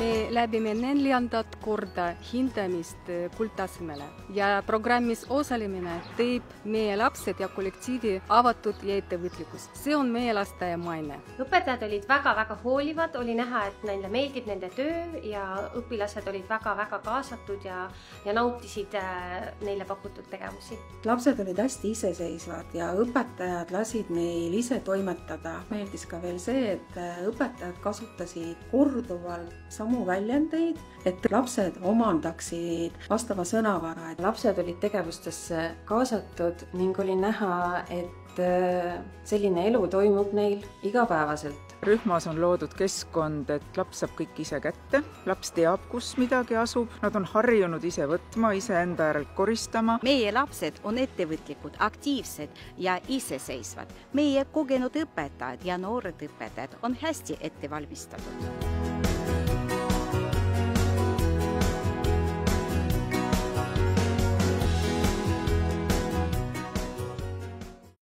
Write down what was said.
Me läbime 4. korda hindamist kuldtasemele ja programmis osalemine teeb meie lapsed ja kollektiivi avatud ja ettevõtlikust. See on meie lasteaia maine. Õpetajad olid väga-väga hoolivad, oli näha, et neile meeldib nende töö ja õpilased olid väga-väga kaasatud ja nautisid neile pakutud tegevusi. Lapsed olid hästi iseseisvad ja õpetajad lasid neil ise toimetada. Meeldis ka veel see, et õpetajad kasutasid korduvalt samu väljendeid, et lapsed omandaksid vastava sõnavara. Lapsed olid tegevustesse kaasatud ning oli näha, et selline elu toimub neil igapäevaselt. Rühmas on loodud keskkond, et laps saab kõik ise kätte, laps teab, kus midagi asub, nad on harjunud ise võtma, ise enda järel koristama. Meie lapsed on ettevõtlikud, aktiivsed ja iseseisvad. Meie kogenud õpetajad ja noored õpetajad on hästi ette valmistatud.